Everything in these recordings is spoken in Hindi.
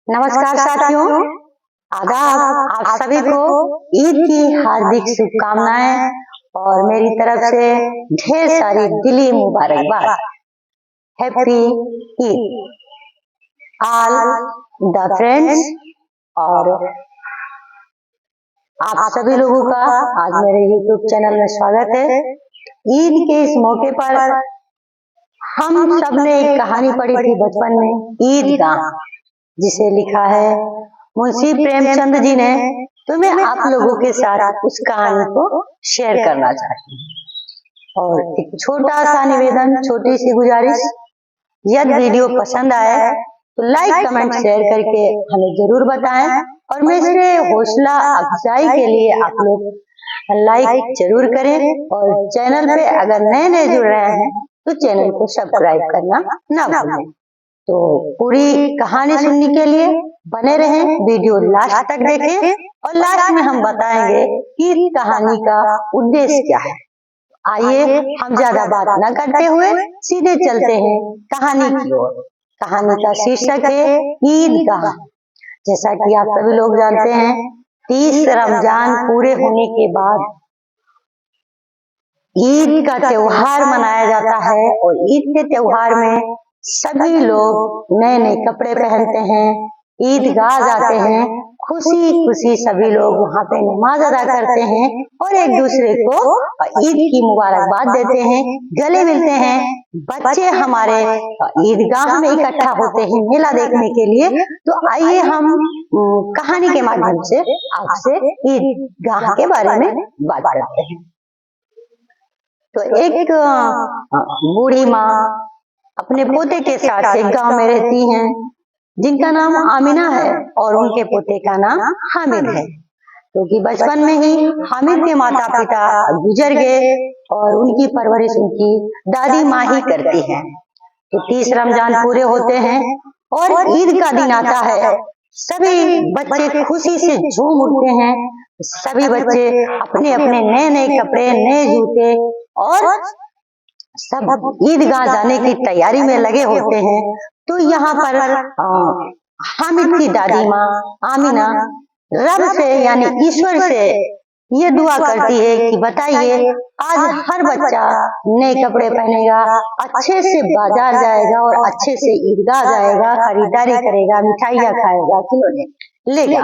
नमस्कार साथियों, आदाब। आप सभी को ईद की हार्दिक शुभकामनाएं और मेरी तरफ से ढेर सारी दिली मुबारकबाद। Happy Eid all the friends. और आप सभी लोगों का आज मेरे YouTube चैनल में स्वागत है। ईद के इस मौके पर हम सब ने एक कहानी पढ़ी थी बचपन में, ईदगाह, जिसे लिखा है मुंशी प्रेमचंद जी ने। तो मैं आप लोगों के साथ उस कहानी को शेयर करना चाहती हूँ और एक छोटा सा निवेदन, छोटी सी गुजारिश, यदि वीडियो पसंद आए तो लाइक कमेंट शेयर करके हमें जरूर बताएं। और मैं इसके हौसला अफजाई के लिए आप लोग लाइक जरूर करें और चैनल पे अगर नए नए जुड़ रहे हैं तो चैनल को सब्सक्राइब करना ना भूलें। तो पूरी कहानी सुनने के लिए बने रहें, वीडियो लास्ट तक देखें और लास्ट में हम बताएंगे कि इस कहानी का उद्देश्य क्या है। आइए हम ज्यादा बात न करते हुए सीधे चलते हैं कहानी की ओर। कहानी का शीर्षक है ईदगाह। जैसा कि आप सभी लोग जानते हैं, 30 रमजान पूरे होने के बाद ईद का त्योहार मनाया जाता है और ईद के त्योहार में सभी लोग नए नए कपड़े पहनते हैं, ईदगाह जाते हैं, खुशी खुशी सभी लोग वहाँ पे नमाज अदा करते हैं और एक दूसरे को ईद की मुबारकबाद देते हैं, गले मिलते हैं। बच्चे हमारे ईदगाह में इकट्ठा होते हैं मेला देखने के लिए। तो आइए हम कहानी के माध्यम से आपसे ईदगाह के बारे में बात करते हैं। तो एक बूढ़ी माँ अपने पोते के साथ एक गांव में रहती हैं, जिनका नाम आमिना है और उनके पोते का नाम हामिद है। क्योंकि बचपन में ही हामिद के माता पिता गुजर गए और उनकी परवरिश उनकी दादी माँ ही करती है। तो 30 रमजान पूरे होते हैं और ईद का दिन आता है। सभी बच्चे खुशी से झूम उठते हैं। सभी बच्चे अपने अपने नए नए कपड़े, नए जूते और सब ईदगाह जाने की तैयारी में लगे होते हैं। तो यहाँ पर हामिद की दादी माँ आमिना रब से यानी ईश्वर से ये दुआ करती है कि बताइए, आज हर बच्चा नए कपड़े पहनेगा, अच्छे से बाजार जाएगा और अच्छे से ईदगाह जाएगा, खरीदारी करेगा, मिठाइयाँ खाएगा, खिलौने लेगा।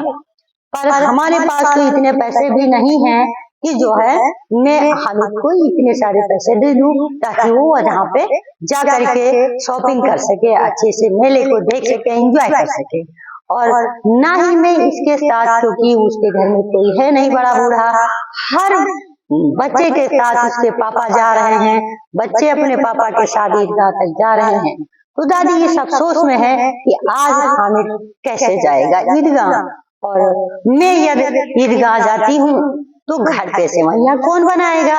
पर हमारे पास तो इतने पैसे भी नहीं हैं कि जो है मैं हामिद को इतने सारे पैसे दे दूं ताकि वो वहाँ पे जा करके शॉपिंग कर सके, अच्छे से मेले को देख सके, एंजॉय कर सके। और ना ही मैं इसके साथ, क्योंकि उसके घर में कोई है नहीं बड़ा बूढ़ा, हर बच्चे के साथ उसके पापा जा रहे हैं, बच्चे अपने पापा के साथ ईदगाह तक जा रहे हैं। तो दादी इस अफसोस में है कि आज हामिद कैसे जाएगा ईदगाह, और मैं यदि ईदगाह जाती हूँ तो घर पे सेवइयां कौन बनाएगा,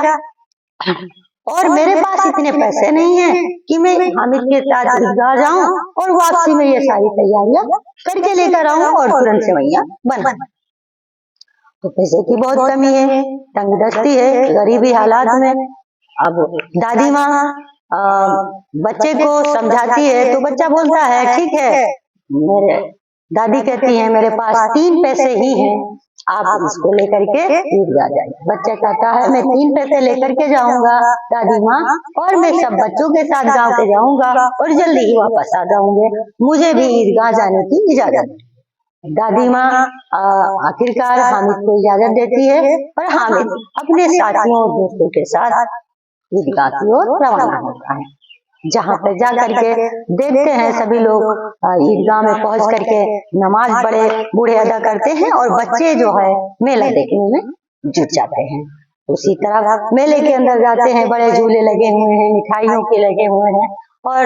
और मेरे पास इतने पैसे नहीं हैं कि मैं हामिद के साथ ईदगाह जाऊं और वापसी में ये सारी तैयारियां करके लेकर आऊं और तुरंत सेवइयां बना। तो पैसे की बहुत कमी है, तंगदस्ती है, गरीबी हालात में। अब दादी माँ बच्चे को समझाती है तो बच्चा बोलता है ठीक है। मेरे दादी कहती है मेरे पास 3 पैसे ही हैं, आप इसको लेकर के ईदगाह जाइए। बच्चा कहता है मैं 3 पैसे लेकर के जाऊंगा दादी माँ, और मैं सब बच्चों के साथ गांव के जाऊंगा और जल्दी ही वापस आ जाऊंगे, मुझे भी ईदगाह जाने की इजाजत। दादी माँ आखिरकार हामिद को इजाजत देती है और हामिद अपने साथियों और दोस्तों के साथ ईदगाह की ओर रवाना होता है। जहाँ पे जा करके देखते हैं सभी लोग ईदगाह में पहुंच करके नमाज बड़े बूढ़े अदा करते हैं और बच्चे जो है मेला देखने में जुट जाते हैं। उसी तरह मेले के अंदर जाते हैं, बड़े झूले लगे हुए हैं, मिठाइयों के लगे हुए हैं और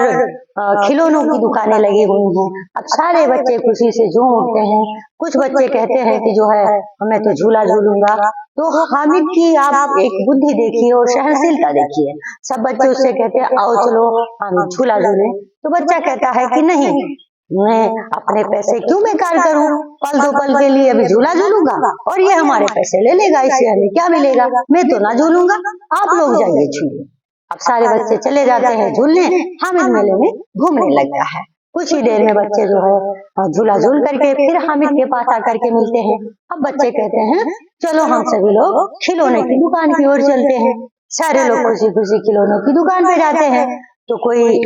खिलौनों की दुकानें लगी हुई हैं। अब सारे बच्चे खुशी से झूम उठते हैं। कुछ बच्चे कहते हैं कि जो है मैं तो झूला झूलूंगा। तो हामिद की आप एक बुद्धि देखिए और सहनशीलता देखिए। सब बच्चे उससे कहते हैं आओ चलो हम झूला झूलें। तो बच्चा कहता है कि नहीं, मैं अपने पैसे क्यों बेकार करूं, पल दो पल के लिए अभी झूला झूलूंगा और ये हमारे पैसे ले लेगा, इससे हमें क्या मिलेगा, मैं तो ना झूलूंगा, आप लोग जाइए झूलिए। अब सारे बच्चे चले जाते हैं झूलने, हामिद मेले में घूमने लगता है। कुछ ही देर में बच्चे जो है झूला झूल करके फिर हामिद के पास आकर के मिलते हैं। अब बच्चे कहते हैं चलो हम सभी लोग खिलौने की दुकान की ओर चलते हैं। सारे लोग खुशी खुशी खिलौनों की दुकान पे जाते हैं। तो कोई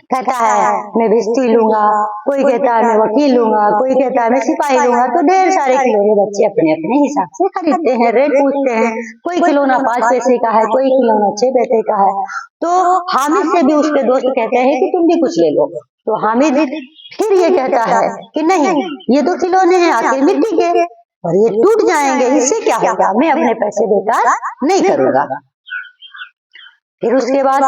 कहता है मैं भिश्ती लूंगा, कोई कहता है मैं वकील लूंगा, कोई कहता है मैं सिपाही लूंगा। तो ढेर सारे खिलौने बच्चे अपने अपने हिसाब से खरीदते हैं, रेट पूछते हैं। कोई खिलौना 5 पैसे का है, कोई खिलौना 6 पैसे का है। तो हामिद से भी उसके दोस्त कहते हैं कि तुम भी कुछ ले लो। तो हामिद फिर ये कहता है कि नहीं, ये तो खिलौने हैं आखिर मिट्टी के और ये टूट जाएंगे, इससे क्या होगा, मैं अपने पैसे बेकार नहीं करूंगा। फिर उसके बाद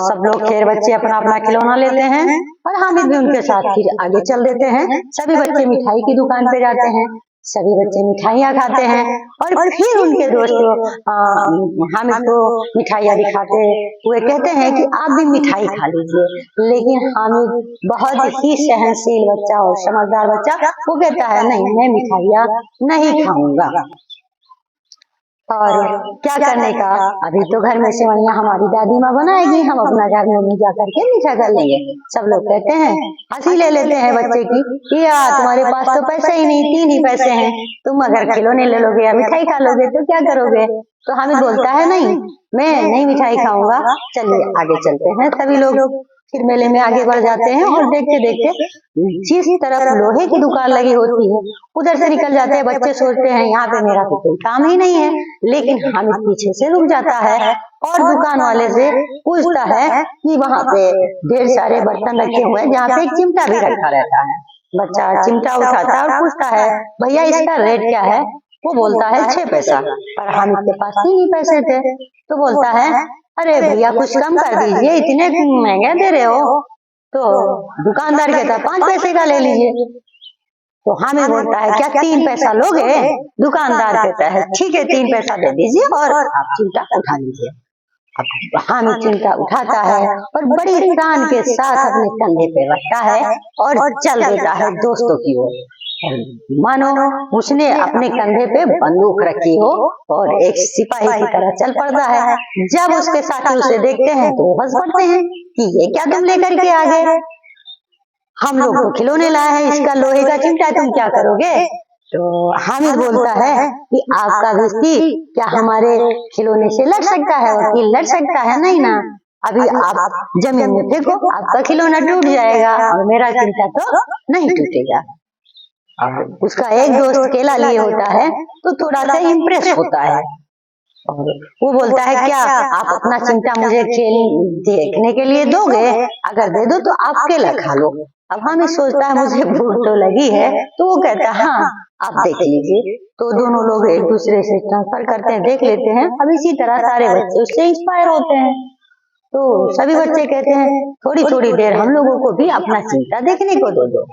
सब लोग खैर बच्चे अपना अपना खिलौना लेते हैं और हामिद भी उनके साथ फिर आगे चल देते हैं। सभी बच्चे मिठाई की दुकान पे जाते हैं, सभी बच्चे मिठाइयाँ खाते हैं और फिर उनके दोस्त हामिद को मिठाइयाँ दिखाते हुए कहते हैं कि आप भी मिठाई खा लीजिए। लेकिन हामिद बहुत ही सहनशील बच्चा और समझदार बच्चा, वो कहता है नहीं, मैं मिठाइयाँ नहीं खाऊंगा। और क्या करने का, अभी तो घर में सेवइयाँ हमारी दादी माँ बनाएगी, हम अपना घर में जा करके मीठा कर लेंगे। सब लोग कहते हैं, हंसी ले लेते हैं बच्चे की, या तुम्हारे पास तो पैसे ही नहीं, 3 ही पैसे हैं, तुम अगर खिलौने ले लोगे या मिठाई खा लोगे तो क्या करोगे। तो हामिद बोलता है नहीं, मैं नहीं मिठाई खाऊंगा, चलिए आगे चलते हैं। सभी लोग फिर मेले में आगे बढ़ जाते हैं और देखते देखते जिस तरफ लोहे की दुकान लगी होती है उधर से निकल जाते हैं। बच्चे सोचते हैं यहाँ पे मेरा तो कोई काम ही नहीं है, लेकिन हामिद पीछे से रुक जाता है और दुकान वाले से पूछता है कि वहाँ पे ढेर सारे बर्तन रखे हुए हैं जहाँ पे एक चिमटा भी रखा रहता है। बच्चा चिमटा उठाता है और पूछता है भैया इसका रेट क्या है। वो बोलता है 6 पैसा, पर हामिद के पास 3 ही पैसे थे। तो बोलता है अरे भैया कुछ कम कर दीजिए, इतने महंगे दे रहे हो। तो दुकानदार कहता है 5 पैसे का ले लीजिए। तो हामिद बोलता है क्या 3 पैसा लोगे। दुकानदार कहता है ठीक है 3 पैसा दे दीजिए और आप चिमटा उठा लीजिए। अब हामिद चिमटा उठाता है और बड़ी शान के साथ अपने कंधे पे रखता है और चल देता है दोस्तों की ओर। मानो उसने अपने कंधे पे बंदूक रखी हो और एक सिपाही की तरह चल पड़ता है। जब उसके साथी उसे देखते हैं तो हंस पड़ते हैं कि ये क्या तुम लेकर के आ गए, हम लोग तो खिलौने लाए हैं, इसका लोहे का चिमटा तुम क्या करोगे। तो हामिद बोलता है कि आपका भिश्ती क्या हमारे खिलौने से लड़ सकता है, वकील लड़ सकता है नहीं ना, अभी आप जमीन में फेंको, आपका खिलौना टूट जाएगा और मेरा चिमटा तो नहीं टूटेगा। उसका एक दोस्त केला लिए होता है तो थोड़ा सा इम्प्रेस होता है और वो बोलता है क्या आप अपना चिमटा मुझे खेल देखने के लिए दोगे, अगर दे दो तो आप केला खा लो। अब हमें सोचता है मुझे भूख तो लगी है, तो वो कहता है हाँ आप देख लीजिए। तो दोनों लोग एक दूसरे से ट्रांसफर करते हैं, देख लेते हैं। अब इसी तरह सारे बच्चे उससे इंस्पायर होते हैं। तो सभी बच्चे कहते हैं थोड़ी थोड़ी देर हम लोगों को भी अपना चिमटा देखने को दे दो।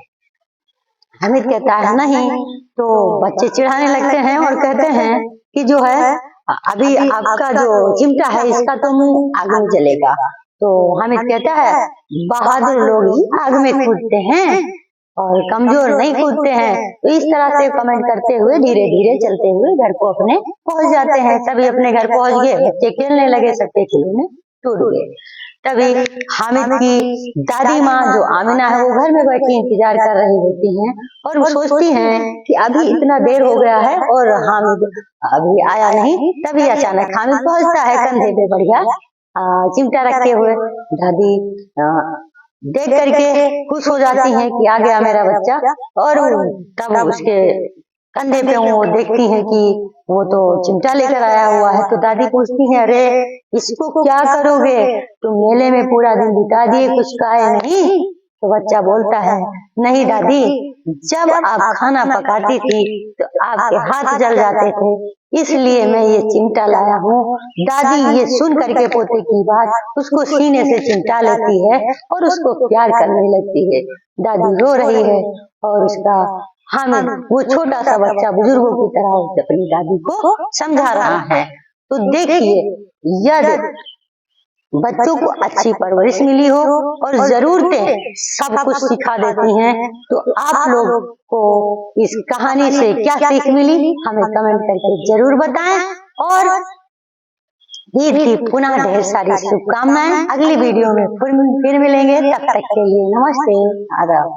हामिद कहता है नहीं। तो बच्चे चिढ़ाने लगते हैं और कहते हैं कि जो है अभी आपका जो चिमटा है इसका तो मुंह आग में जलेगा। तो हामिद कहता है बहादुर लोग ही आग में कूदते हैं और कमजोर नहीं कूदते हैं। तो इस तरह से कमेंट करते हुए धीरे धीरे चलते हुए घर को अपने पहुंच जाते हैं। सभी अपने घर पहुंच गए, बच्चे खेलने लगे, सबके खिलौने टूट गए। तभी हामिद की दादी माँ जो आमिना है वो घर में बैठी इंतजार कर रही होती हैं और वो सोचती हैं कि अभी इतना देर हो गया है और हामिद अभी आया नहीं। तभी अचानक हामिद पहुंचता है कंधे पे बढ़िया चिमटा रखे हुए। दादी देख करके खुश हो जाती हैं कि आ गया मेरा बच्चा, और तब उसके कंधे पे वो देखती हैं कि वो तो चिमटा लेकर आया हुआ है। तो दादी पूछती है अरे इसको क्या करोगे, तुम मेले में पूरा दिन बिता दिए, कुछ खाए नहीं। तो बच्चा बोलता है नहीं दादी, जब आप खाना पकाती थी तो आपके हाथ जल जाते थे, इसलिए मैं ये चिमटा लाया हूँ। दादी ये सुन करके पोते की बात उसको सीने से चिमटा लेती है और उसको प्यार करने लगती है। दादी रो रही है और उसका हामिद वो छोटा सा बच्चा बुजुर्गों की तरह अपनी दादी को समझा रहा है। तो देखिए यदि बच्चों को अच्छी परवरिश मिली हो और जरूरतें सब कुछ सिखा देती हैं, तो आप लोग को इस कहानी से क्या सीख मिली हमें कमेंट करके जरूर बताएं। और ईद की पुनः ढेर सारी शुभकामनाएं। अगली वीडियो में फिर मिलेंगे, तब तक के लिए नमस्ते, आदाब।